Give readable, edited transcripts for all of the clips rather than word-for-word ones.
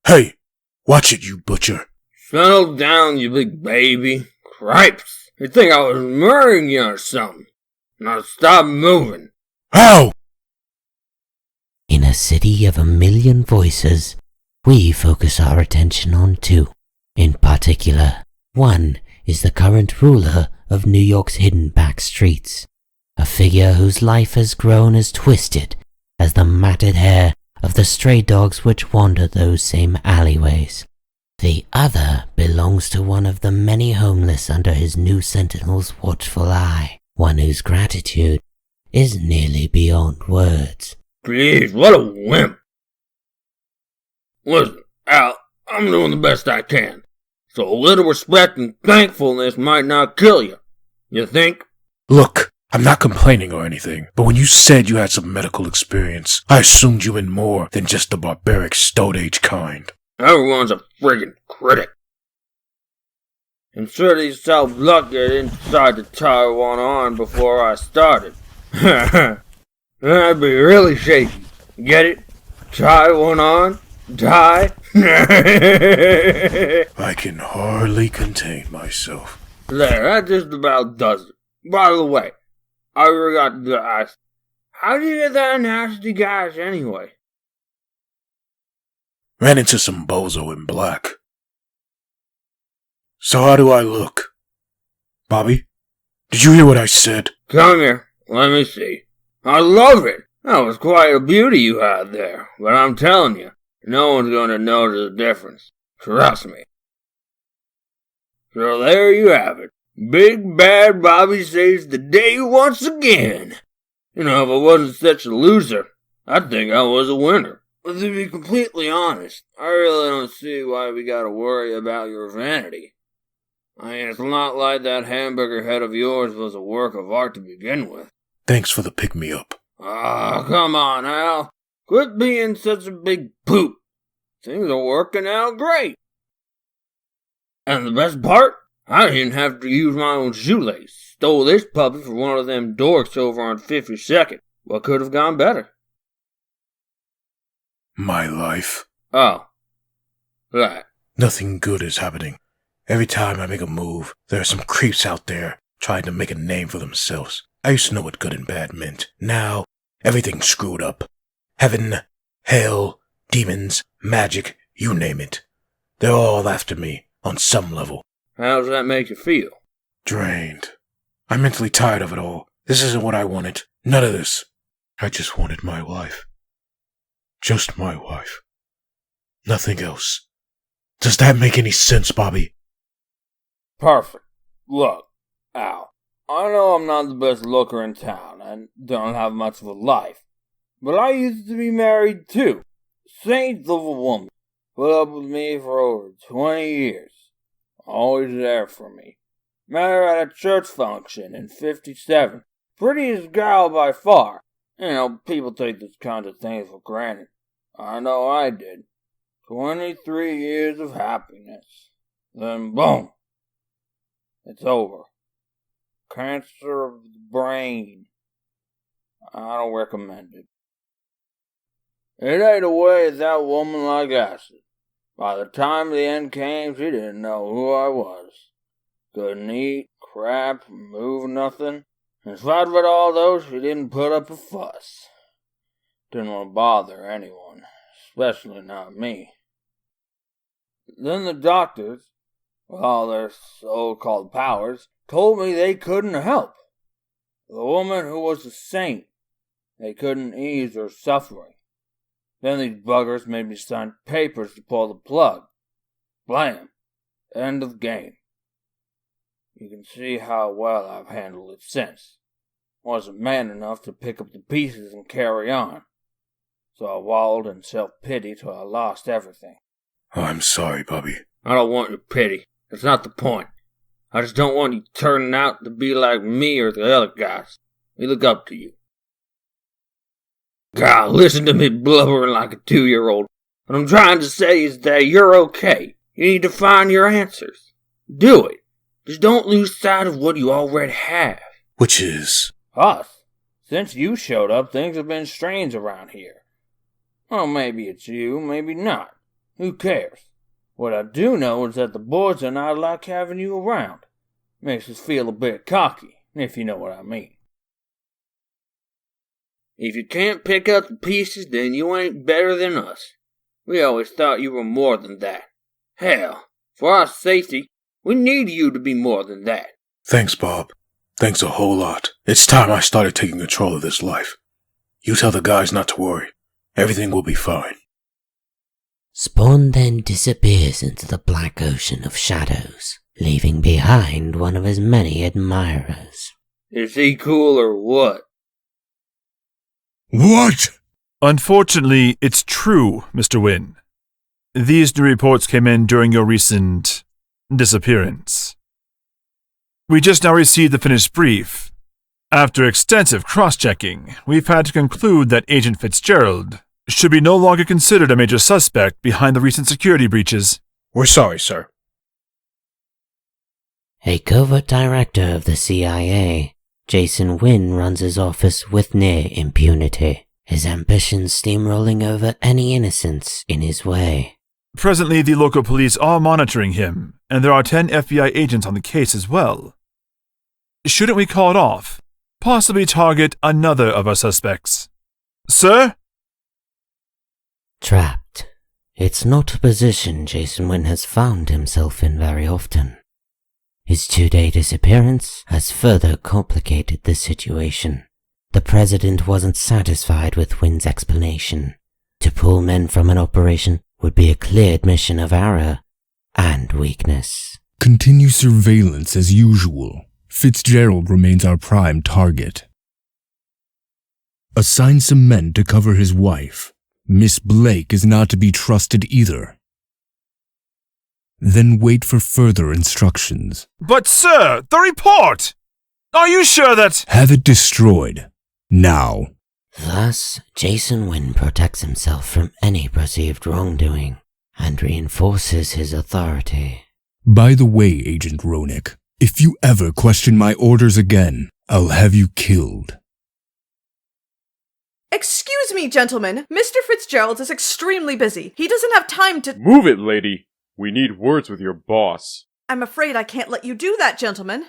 Hey, watch it, you butcher. Settle down, you big baby. Cripes, you think I was murdering you or something? Now stop moving. Ow! In a city of 1,000,000 voices, we focus our attention on two. In particular, one is the current ruler of New York's hidden back streets, a figure whose life has grown as twisted as the matted hair of the stray dogs which wander those same alleyways. The other belongs to one of the many homeless under his new sentinel's watchful eye, one whose gratitude is nearly beyond words. Please, what a wimp. Listen, Al, I'm doing the best I can. So a little respect and thankfulness might not kill you. You think? Look, I'm not complaining or anything, but when you said you had some medical experience, I assumed you in more than just the barbaric Stone Age kind. Everyone's a friggin' critic. I'm sure these self-lucky I didn't decide to tie one on before I started. That'd be really shaky. Get it? Tie one on? Die? I can hardly contain myself. There, that just about does it. By the way, I forgot to ask, how did you get that nasty gash anyway? Ran into some bozo in black. So how do I look? Bobby, did you hear what I said? Come here, let me see. I love it. That was quite a beauty you had there, but I'm telling you, no one's going to notice the difference. Trust me. So there you have it. Big Bad Bobby saves the day once again. You know, if I wasn't such a loser, I'd think I was a winner. But to be completely honest, I really don't see why we gotta worry about your vanity. I mean, it's not like that hamburger head of yours was a work of art to begin with. Thanks for the pick-me-up. Ah, come on, Al. Quit being such a big poop. Things are working out great. And the best part? I didn't have to use my own shoelace. Stole this puppy from one of them dorks over on 52nd. What could have gone better? My life. Oh. Right. Nothing good is happening. Every time I make a move, there are some creeps out there trying to make a name for themselves. I used to know what good and bad meant. Now, everything's screwed up. Heaven, hell, demons, magic, you name it. They're all after me, on some level. How does that make you feel? Drained. I'm mentally tired of it all. This isn't what I wanted. None of this. I just wanted my wife. Just my wife. Nothing else. Does that make any sense, Bobby? Perfect. Look, Al, I know I'm not the best looker in town and don't have much of a life, but I used to be married too. Saint of a woman. Put up with me for over 20 years. Always there for me. Met her at a church function in 57. Prettiest gal by far. You know, people take this kind of thing for granted. I know I did. 23 years of happiness. Then boom. It's over. Cancer of the brain. I don't recommend it. It ate away at that woman like acid. By the time the end came, she didn't know who I was. Couldn't eat, crap, move nothing. In spite of it all, though, she didn't put up a fuss. Didn't want to bother anyone, especially not me. Then the doctors, with all their so-called powers, told me they couldn't help. The woman who was a saint, they couldn't ease her suffering. Then these buggers made me sign papers to pull the plug. Blam. End of game. You can see how well I've handled it since. Wasn't man enough to pick up the pieces and carry on. So I wallowed in self-pity till I lost everything. I'm sorry, Bobby. I don't want your pity. That's not the point. I just don't want you turning out to be like me or the other guys. We look up to you. God, listen to me blubbering like a 2-year-old. What I'm trying to say is that you're okay. You need to find your answers. Do it. Just don't lose sight of what you already have. Which is? Us. Since you showed up, things have been strange around here. Well, maybe it's you, maybe not. Who cares? What I do know is that the boys are not like having you around. Makes us feel a bit cocky, if you know what I mean. If you can't pick up the pieces, then you ain't better than us. We always thought you were more than that. Hell, for our safety, we need you to be more than that. Thanks, Bob. Thanks a whole lot. It's time I started taking control of this life. You tell the guys not to worry. Everything will be fine. Spawn then disappears into the black ocean of shadows, leaving behind one of his many admirers. Is he cool or what? What? Unfortunately, it's true, Mr. Wynn. These new reports came in during your recent disappearance. We just now received the finished brief. After extensive cross-checking, we've had to conclude that Agent Fitzgerald should be no longer considered a major suspect behind the recent security breaches. We're sorry, sir. A covert director of the CIA, Jason Wynn runs his office with near impunity, his ambitions steamrolling over any innocence in his way. Presently, the local police are monitoring him, and there are 10 FBI agents on the case as well. Shouldn't we call it off? Possibly target another of our suspects. Sir? Trapped. It's not a position Jason Wynn has found himself in very often. His 2-day disappearance has further complicated the situation. The president wasn't satisfied with Wynn's explanation. To pull men from an operation would be a clear admission of error and weakness. Continue surveillance as usual. Fitzgerald remains our prime target. Assign some men to cover his wife. Miss Blake is not to be trusted either. Then wait for further instructions. But sir, the report! Are you sure that— Have it destroyed. Now. Thus, Jason Wynn protects himself from any perceived wrongdoing and reinforces his authority. By the way, Agent Roenick, if you ever question my orders again, I'll have you killed. Excuse me, gentlemen. Mr. Fitzgerald is extremely busy. He doesn't have time to— Move it, lady. We need words with your boss. I'm afraid I can't let you do that, gentlemen.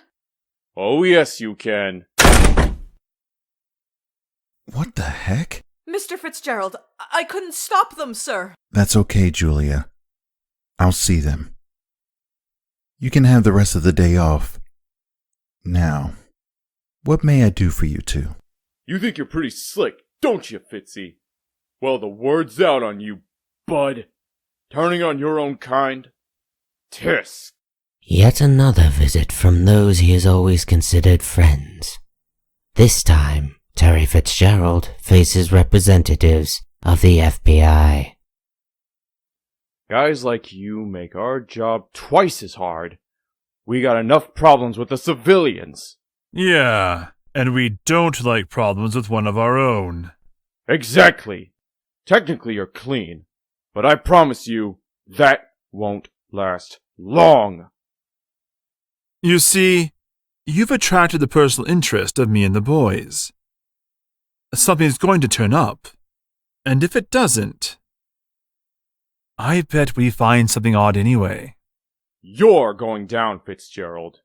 Oh, yes, you can. What the heck? Mr. Fitzgerald, I couldn't stop them, sir. That's okay, Julia. I'll see them. You can have the rest of the day off. Now, what may I do for you two? You think you're pretty slick, don't you, Fitzy? Well, the word's out on you, bud. Turning on your own kind? Tisk. Yet another visit from those he has always considered friends. This time, Terry Fitzgerald faces representatives of the FBI. Guys like you make our job twice as hard. We got enough problems with the civilians. Yeah, and we don't like problems with one of our own. Exactly. Technically you're clean, but I promise you, that won't last long. You see, you've attracted the personal interest of me and the boys. Something's going to turn up, and if it doesn't, I bet we find something odd anyway. You're going down, Fitzgerald.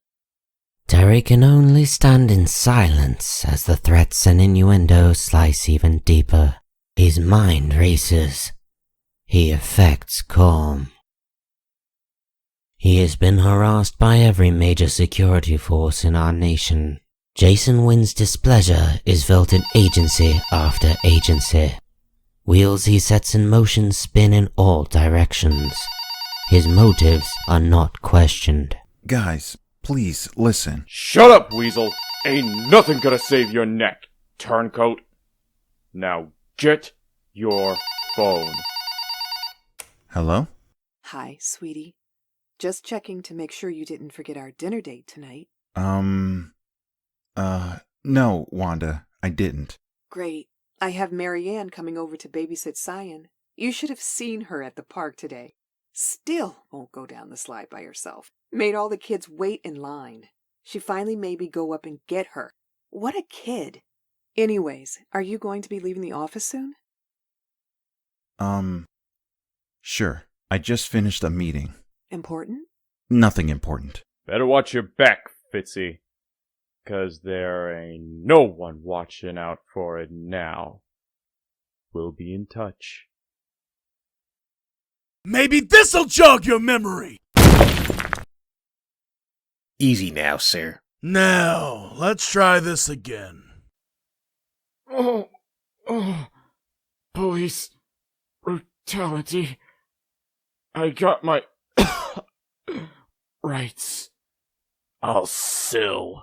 Terry can only stand in silence as the threats and innuendo slice even deeper. His mind races. He affects calm. He has been harassed by every major security force in our nation. Jason Wynn's displeasure is felt in agency after agency. Wheels he sets in motion spin in all directions. His motives are not questioned. Guys, please listen. Shut up, Weasel. Ain't nothing gonna save your neck, turncoat. Now get your phone. Hello? Hi, sweetie. Just checking to make sure you didn't forget our dinner date tonight. No, Wanda, I didn't. Great. I have Marianne coming over to babysit Cyan. You should have seen her at the park today. Still won't go down the slide by herself. Made all the kids wait in line. She finally made me go up and get her. What a kid. Anyways, are you going to be leaving the office soon? Sure. I just finished a meeting. Important? Nothing important. Better watch your back, Fitzy. 'Cause there ain't no one watching out for it now. We'll be in touch. Maybe this'll jog your memory! Easy now, sir. Now, let's try this again. Oh, police brutality. I got my rights. I'll sue.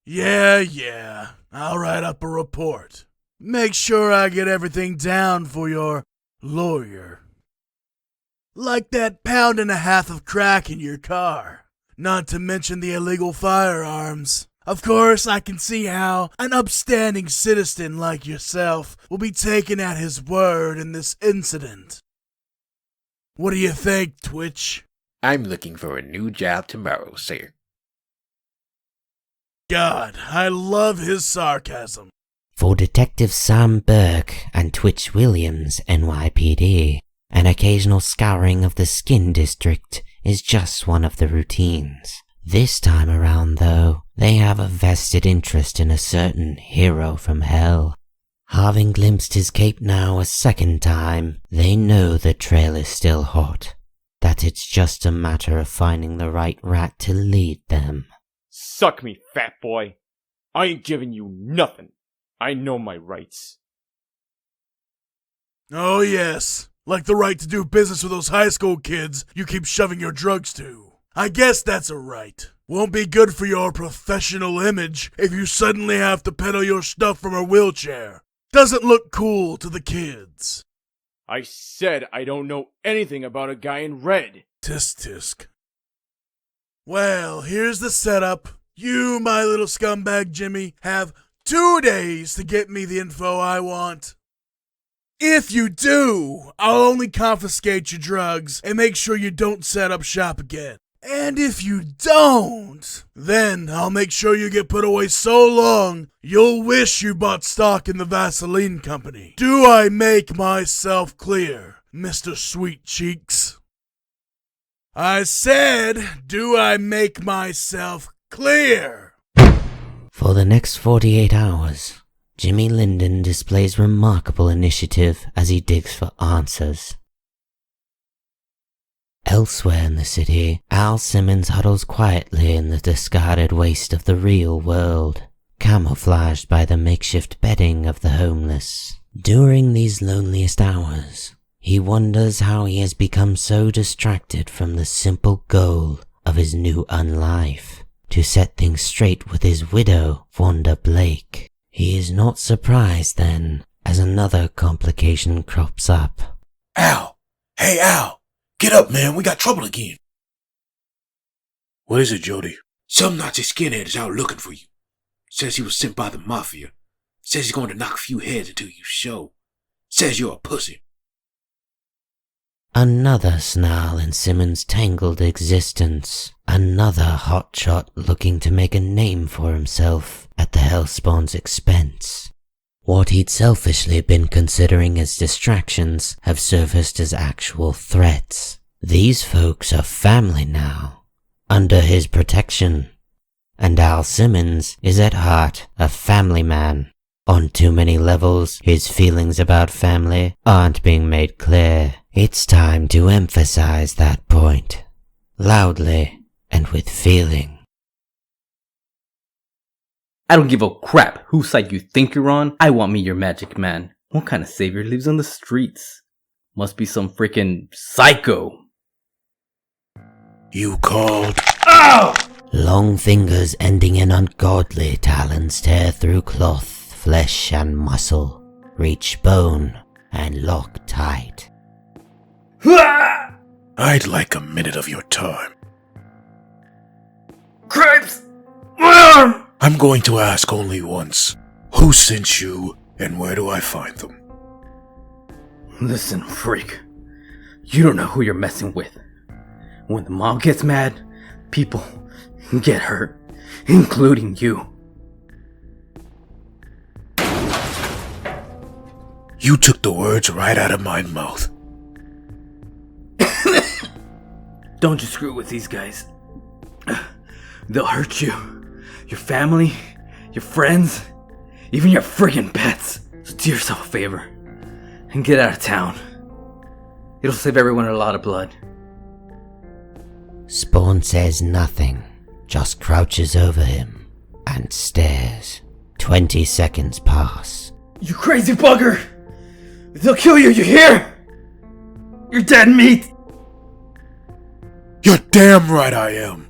Yeah. I'll write up a report. Make sure I get everything down for your lawyer. Like that pound and a half of crack in your car. Not to mention the illegal firearms. Of course, I can see how an upstanding citizen like yourself will be taken at his word in this incident. What do you think, Twitch? I'm looking for a new job tomorrow, sir. God, I love his sarcasm. For Detective Sam Burke and Twitch Williams, NYPD, an occasional scouring of the Skin District is just one of the routines. This time around, though, they have a vested interest in a certain hero from hell. Having glimpsed his cape now a second time, they know the trail is still hot, that it's just a matter of finding the right rat to lead them. Suck me, fat boy. I ain't giving you nothing. I know my rights. Oh yes, like the right to do business with those high school kids you keep shoving your drugs to. I guess that's a right. Won't be good for your professional image if you suddenly have to peddle your stuff from a wheelchair. Doesn't look cool to the kids. I said I don't know anything about a guy in red. Tisk. Well, here's the setup. You, my little scumbag Jimmy, have 2 days to get me the info I want. If you do, I'll only confiscate your drugs and make sure you don't set up shop again. And if you don't, then I'll make sure you get put away so long, you'll wish you bought stock in the Vaseline Company. Do I make myself clear, Mr. Sweet Cheeks? I said, do I make myself clear? For the next 48 hours, Jimmy Linden displays remarkable initiative as he digs for answers. Elsewhere in the city, Al Simmons huddles quietly in the discarded waste of the real world, camouflaged by the makeshift bedding of the homeless. During these loneliest hours, he wonders how he has become so distracted from the simple goal of his new unlife, to set things straight with his widow, Wanda Blake. He is not surprised then, as another complication crops up. Al! Hey, Al! Get up, man. We got trouble again. What is it, Jody? Some Nazi skinhead is out looking for you. Says he was sent by the Mafia. Says he's going to knock a few heads until you show. Says you're a pussy. Another snarl in Simmons' tangled existence. Another hotshot looking to make a name for himself at the Hellspawn's expense. What he'd selfishly been considering as distractions have surfaced as actual threats. These folks are family now, under his protection. And Al Simmons is at heart a family man. On too many levels, his feelings about family aren't being made clear. It's time to emphasize that point, loudly and with feeling. I don't give a crap whose side you think you're on. I want me your magic man. What kind of savior lives on the streets? Must be some freaking psycho. You called? Ow! Long fingers ending in ungodly talons tear through cloth, flesh and muscle, reach bone and lock tight. I'd like a minute of your time. Cripes! My arm! I'm going to ask only once. Who sent you, and where do I find them? Listen, freak. You don't know who you're messing with. When the mob gets mad, people get hurt, including you. You took the words right out of my mouth. Don't you screw with these guys. They'll hurt you. Your family, your friends, even your friggin' pets. So do yourself a favor and get out of town. It'll save everyone a lot of blood. Spawn says nothing, just crouches over him and stares. 20 seconds pass. You crazy bugger! They'll kill you, you hear? You're dead meat! You're damn right I am.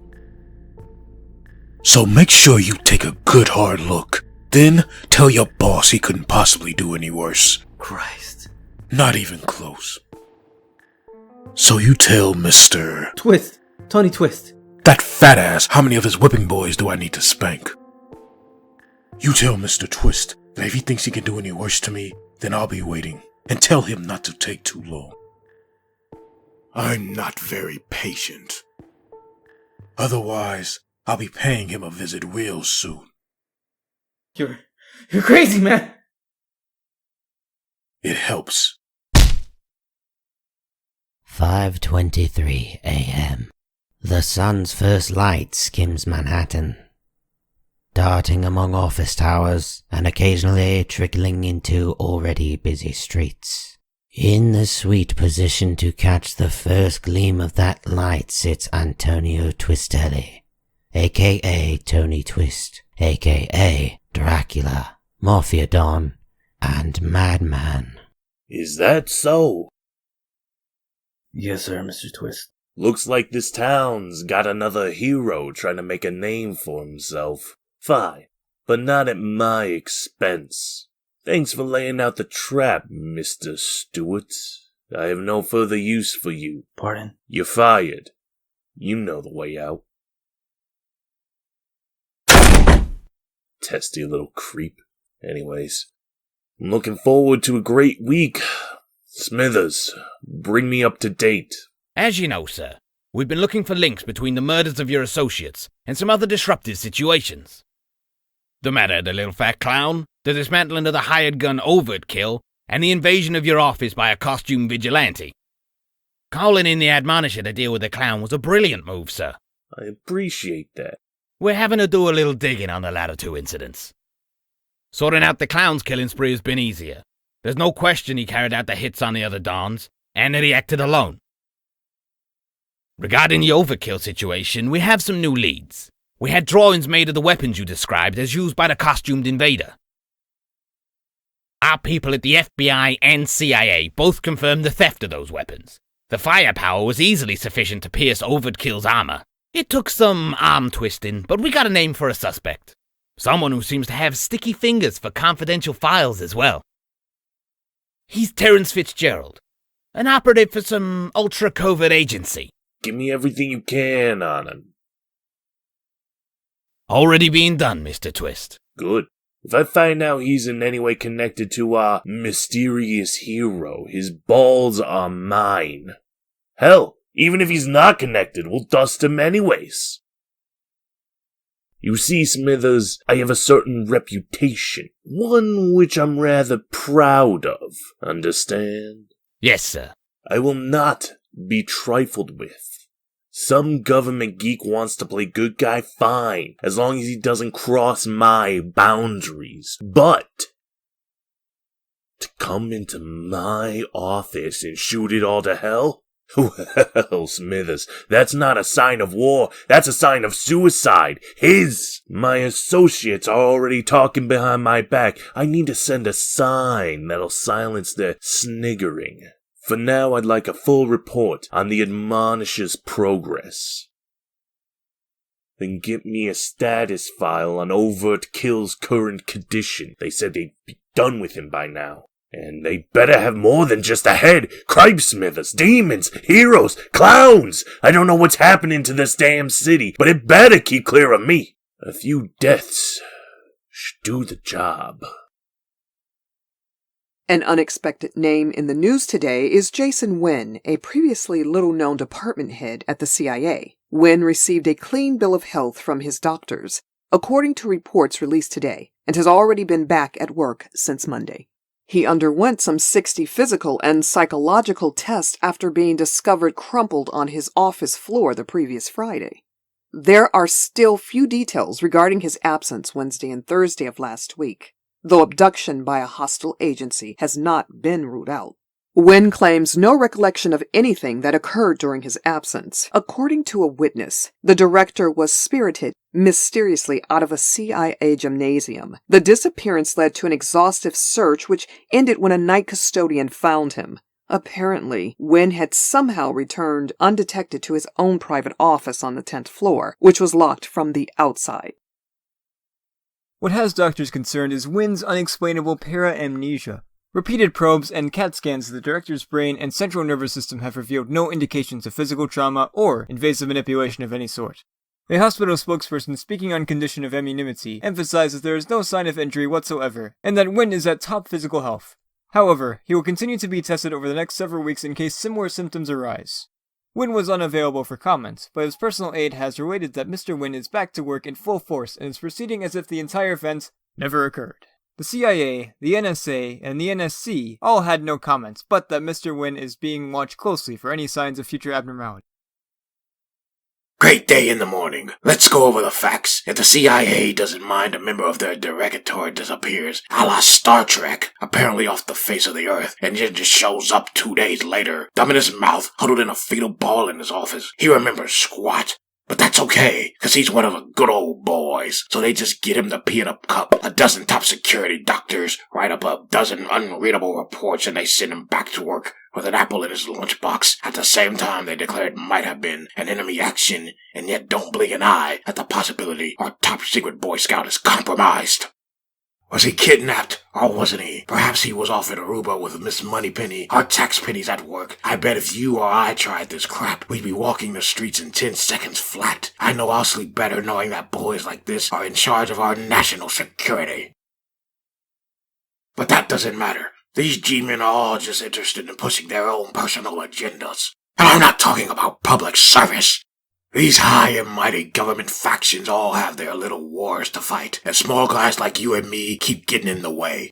So make sure you take a good hard look. Then tell your boss he couldn't possibly do any worse. Christ. Not even close. So you tell Mr. Twist. Tony Twist. That fat ass how many of his whipping boys do I need to spank. You tell Mr. Twist that if he thinks he can do any worse to me, then I'll be waiting. And tell him not to take too long. I'm not very patient. Otherwise, I'll be paying him a visit real soon. You're crazy, man! It helps. 5:23 a.m. The sun's first light skims Manhattan, darting among office towers and occasionally trickling into already busy streets. In the sweet position to catch the first gleam of that light sits Antonio Twistelli, aka Tony Twist, aka Dracula, Mafia Don, and Madman. Is that so? Yes, sir, Mr. Twist. Looks like this town's got another hero trying to make a name for himself. Fine, but not at my expense. Thanks for laying out the trap, Mr. Stewart. I have no further use for you. Pardon? You're fired. You know the way out. Testy little creep. Anyways, I'm looking forward to a great week. Smithers, bring me up to date. As you know, sir, we've been looking for links between the murders of your associates and some other disruptive situations. The matter of the little fat clown, the dismantling of the hired gun overkill, and the invasion of your office by a costume vigilante. Calling in the admonisher to deal with the clown was a brilliant move, sir. I appreciate that. We're having to do a little digging on the latter two incidents. Sorting out the clown's killing spree has been easier. There's no question he carried out the hits on the other Dons, and that he acted alone. Regarding the overkill situation, we have some new leads. We had drawings made of the weapons you described as used by the costumed invader. Our people at the FBI and CIA both confirmed the theft of those weapons. The firepower was easily sufficient to pierce Overkill's armor. It took some arm twisting, but we got a name for a suspect. Someone who seems to have sticky fingers for confidential files as well. He's Terrence Fitzgerald, an operative for some ultra-covert agency. Give me everything you can on him. Already being done, Mr. Twist. Good. If I find out he's in any way connected to our mysterious hero, his balls are mine. Hell, even if he's not connected, we'll dust him anyways. You see, Smithers, I have a certain reputation, one which I'm rather proud of, understand? Yes, sir. I will not be trifled with. Some government geek wants to play good guy, fine, as long as he doesn't cross my boundaries. But to come into my office and shoot it all to hell? Well, Smithers, that's not a sign of war, that's a sign of suicide. My associates are already talking behind my back. I need to send a sign that'll silence their sniggering. For now, I'd like a full report on the admonisher's progress. Then get me a status file on Overt Kill's current condition. They said they'd be done with him by now. And they better have more than just a head. Cripe Smithers, demons, heroes, clowns. I don't know what's happening to this damn city, but it better keep clear of me. A few deaths should do the job. An unexpected name in the news today is Jason Wynn, a previously little-known department head at the CIA. Wynn received a clean bill of health from his doctors, according to reports released today, and has already been back at work since Monday. He underwent some 60 physical and psychological tests after being discovered crumpled on his office floor the previous Friday. There are still few details regarding his absence Wednesday and Thursday of last week, though abduction by a hostile agency has not been ruled out. Wynn claims no recollection of anything that occurred during his absence. According to a witness, the director was spirited mysteriously out of a CIA gymnasium. The disappearance led to an exhaustive search which ended when a night custodian found him. Apparently, Wynn had somehow returned undetected to his own private office on the 10th floor, which was locked from the outside. What has doctors concerned is Wynn's unexplainable para-amnesia. Repeated probes and CAT scans of the director's brain and central nervous system have revealed no indications of physical trauma or invasive manipulation of any sort. A hospital spokesperson speaking on condition of anonymity emphasizes there is no sign of injury whatsoever, and that Wynn is at top physical health. However, he will continue to be tested over the next several weeks in case similar symptoms arise. Wynn was unavailable for comment, but his personal aide has related that Mr. Wynn is back to work in full force and is proceeding as if the entire event never occurred. The CIA, the NSA, and the NSC all had no comments, but that Mr. Wynn is being watched closely for any signs of future abnormality. Great day in the morning. Let's go over the facts. If the CIA doesn't mind a member of their directorate disappears, a la Star Trek, apparently off the face of the earth, and then just shows up 2 days later, thumb in his mouth, huddled in a fetal ball in his office, he remembers squat. But that's okay, cause he's one of the good old boys, so they just get him to pee in a cup. A dozen top security doctors write up a dozen unreadable reports and they send him back to work with an apple in his lunchbox. At the same time, they declare it might have been an enemy action, and yet don't blink an eye at the possibility our top secret Boy Scout is compromised. Was he kidnapped, or wasn't he? Perhaps he was off in Aruba with Miss Moneypenny, our tax pennies at work. I bet if you or I tried this crap, we'd be walking the streets in 10 seconds flat. I know I'll sleep better knowing that boys like this are in charge of our national security. But that doesn't matter. These G-men are all just interested in pushing their own personal agendas. And I'm not talking about public service. These high and mighty government factions all have their little wars to fight, and small guys like you and me keep getting in the way.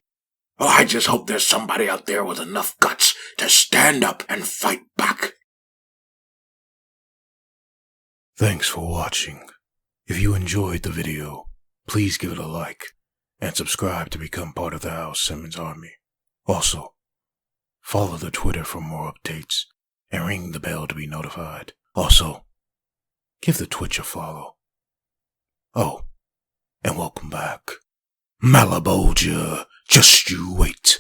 Well, I just hope there's somebody out there with enough guts to stand up and fight back. Thanks for watching. If you enjoyed the video, please give it a like, and subscribe to become part of the Al Simmons Army. Also, follow the Twitter for more updates, and ring the bell to be notified. Also, give the Twitch a follow. Oh, and welcome back. Malabolgia, just you wait.